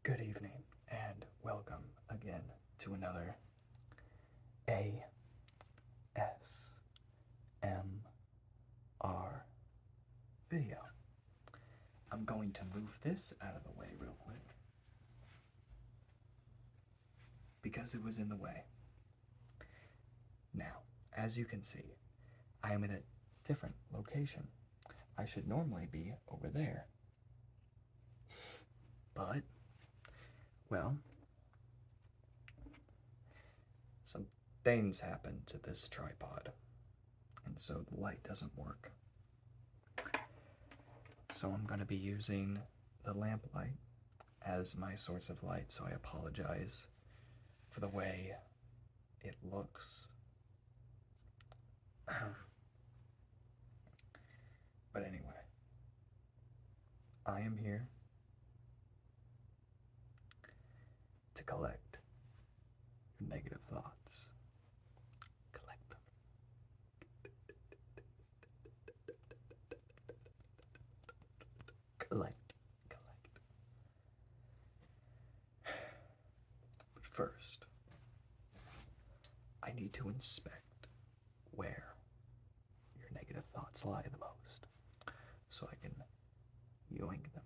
Good evening and welcome again to another ASMR video. I'm going to move this out of the way real quick because it was in the way. Now, as you can see, I am in a different location. I should normally be over there. But, well, some things happen to this tripod, and so the light doesn't work. So I'm going to be using the lamp light as my source of light, so I apologize for the way it looks. But anyway, I am here to collect your negative thoughts. Collect them. Collect. But first, I need to inspect where your negative thoughts lie the most, so I can yoink them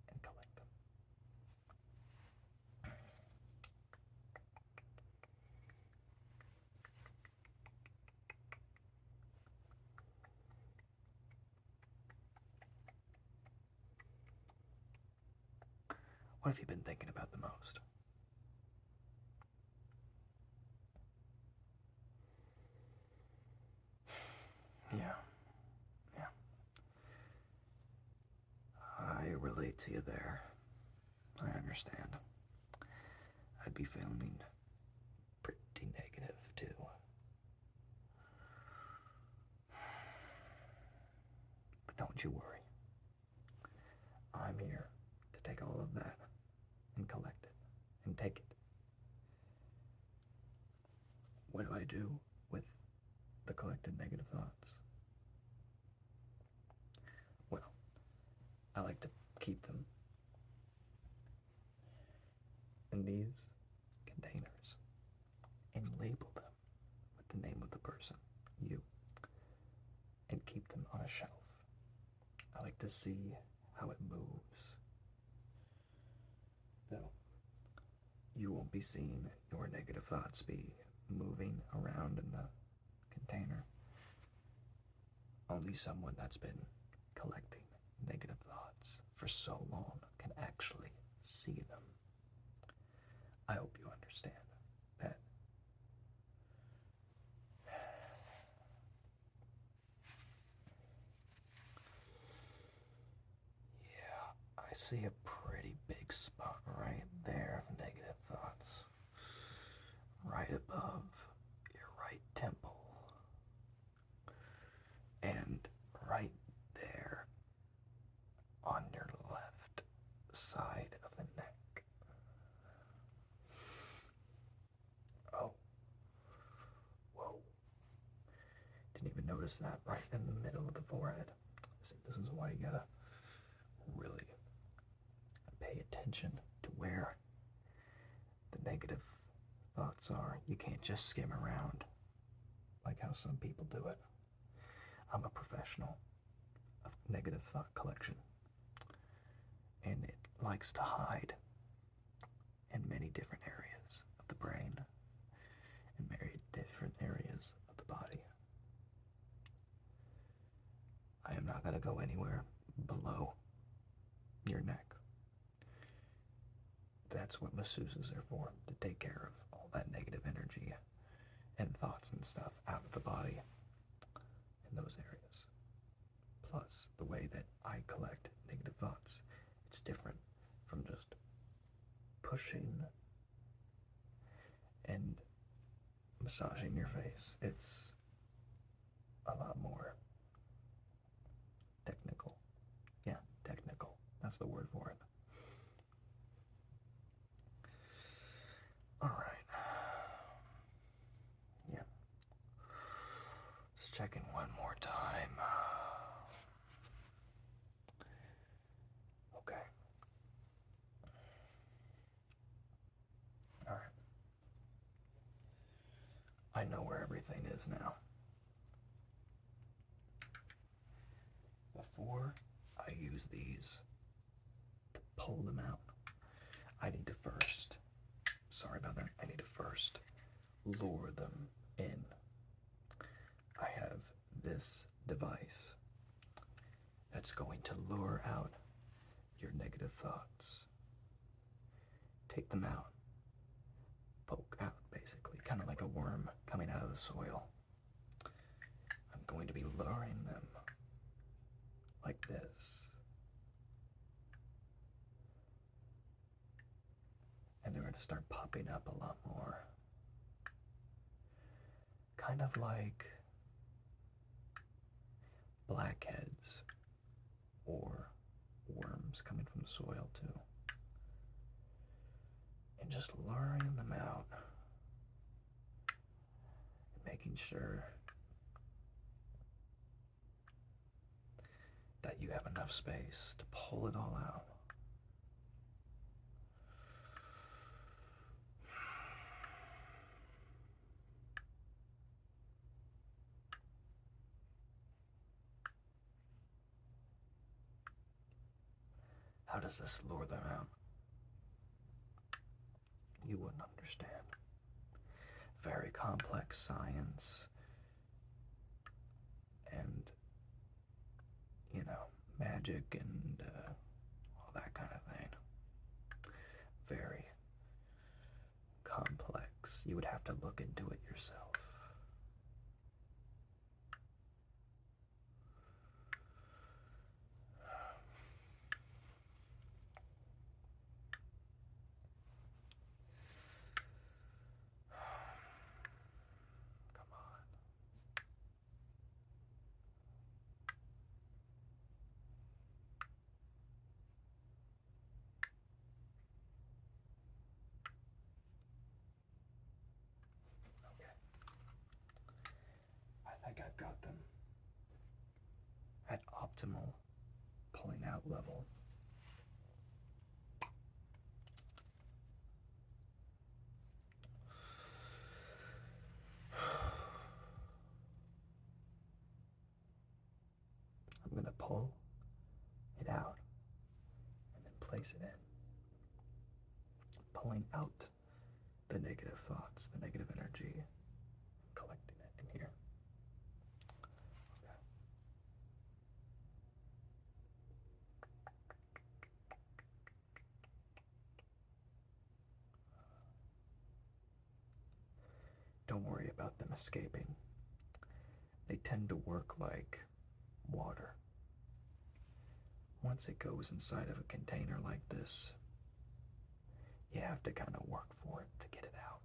and collect them. What have you been thinking about the most? Yeah. I relate to you there. I understand. I'd be feeling pretty negative too. But don't you worry. I'm here to take all of that and collect it and take it. What do I do with the collected negative thoughts? Well, I like to keep them in these containers and label them with the name of the person, you, and keep them on a shelf. I like to see how it moves. Though, you won't be seeing your negative thoughts be moving around in the container. Only someone that's been collecting negative thoughts for so long can actually see them. I hope you understand that. Yeah, I see a pretty big spot right there of negative thoughts. Right above your right temple. And right there on your left side of the neck. Oh. Whoa. Didn't even notice that right in the middle of the forehead. See, this is why you gotta really pay attention to where the negative thoughts are. You can't just skim around like how some people do it. I'm a professional of negative thought collection, and it likes to hide in many different areas of the brain and many different areas of the body. I am not going to go anywhere below your neck. That's what masseuses are for, to take care of all that negative energy and thoughts and stuff out of the body in those areas. Plus, the way that I collect negative thoughts, it's different from just pushing and massaging your face. It's a lot more technical. Yeah, technical. That's the word for it. All right. Yeah. Let's check in one more time. Okay. I know where everything is now. Before I use these to pull them out, I need to first, sorry about that, I need to first lure them in. I have this device that's going to lure out your negative thoughts. Take them out. Poke out, basically, kind of like a worm coming out of the soil. I'm going to be luring them like this. And they're going to start popping up a lot more. Kind of like blackheads or worms coming from the soil too. And just luring them out. And making sure that you have enough space to pull it all out. How does this lure them out? You wouldn't understand. Very complex science and, magic and all that kind of thing. Very complex. You would have to look into it yourself. Come on. Okay. I think I've got them at optimal pulling out level. I'm going to pull it out and then place it in. Pulling out the negative thoughts, the negative energy, collecting it in here. Okay. Don't worry about them escaping. They tend to work like water. Once it goes inside of a container like this, you have to kind of work for it to get it out.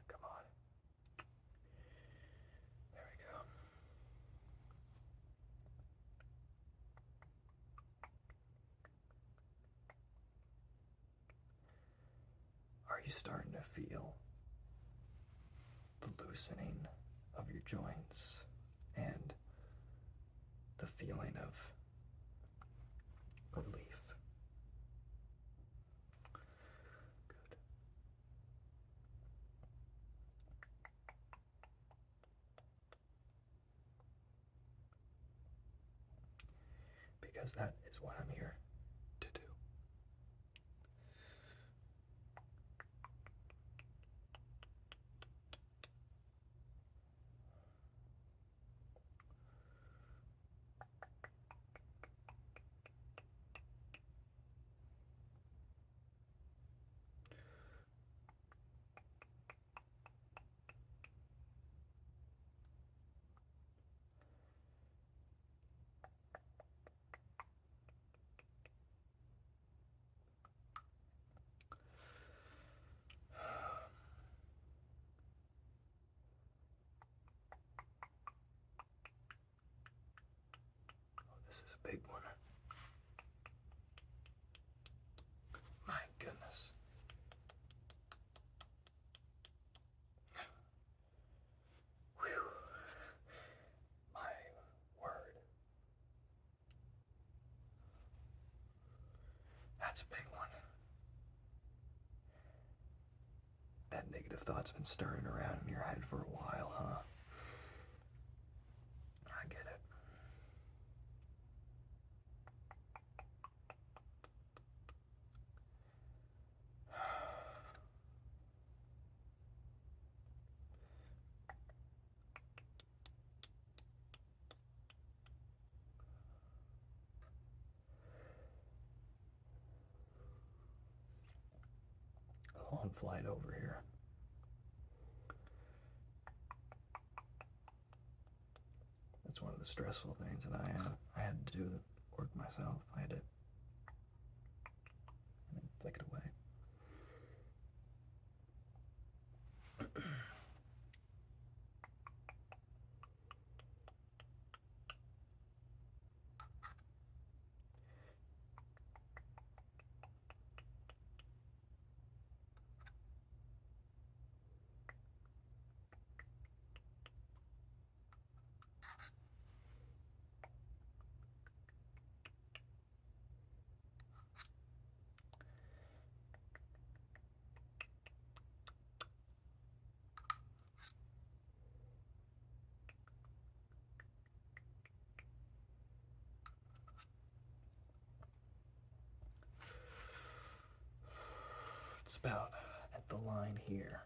Come on. There we go. Are you starting to feel the loosening of your joints and the feeling of relief? Good. Because that is what I'm here to do. This is a big one. My goodness. Whew. My word. That's a big one. That negative thought's been stirring around in your head for a while, huh? I get it. A long flight over here. That's one of the stressful things that I had to do the work myself. I had to flick it away. It's about at the line here.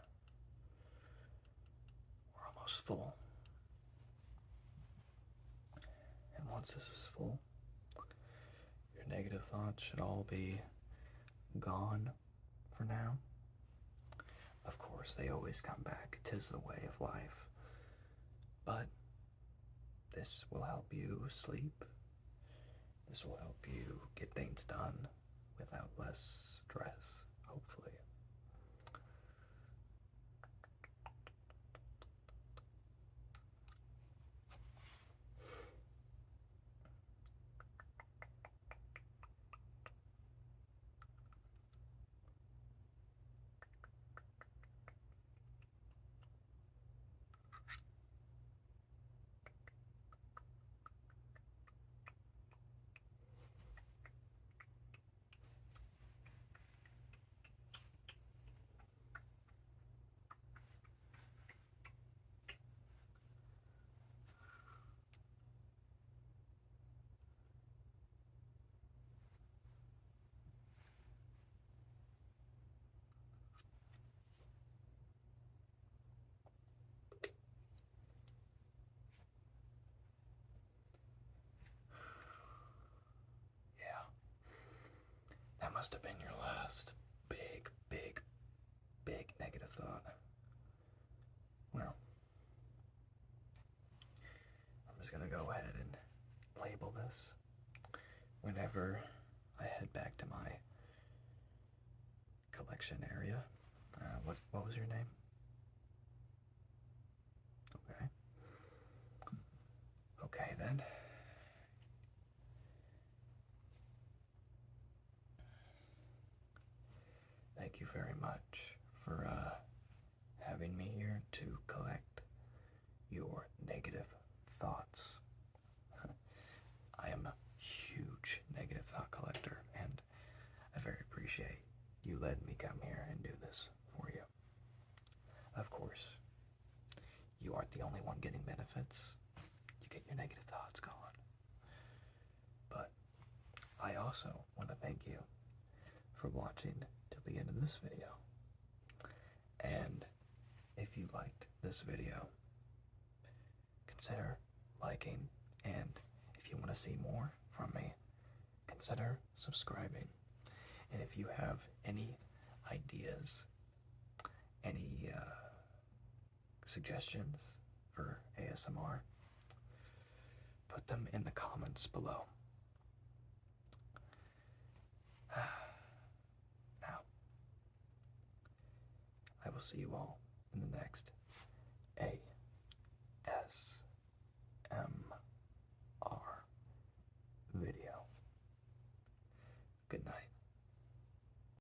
We're almost full. And once this is full, your negative thoughts should all be gone for now. Of course, they always come back. 'Tis the way of life. But this will help you sleep. This will help you get things done without less stress, hopefully. Yeah. That must have been your last big, big, big negative thought. Well, I'm just gonna go ahead and label this whenever I head back to my collection area. What was your name? Okay. Okay then. Thank you very much for having me here to collect your negative thoughts. I am a huge negative thought collector, and I very appreciate you letting me come here and do this for you. Of course, you aren't the only one getting benefits. You get your negative thoughts gone. But I also want to thank you for watching till the end of this video. And if you liked this video, consider liking, and if you want to see more from me, consider subscribing. And if you have any ideas, any suggestions for ASMR, put them in the comments below. Now, I will see you all in the next ASMR Good night.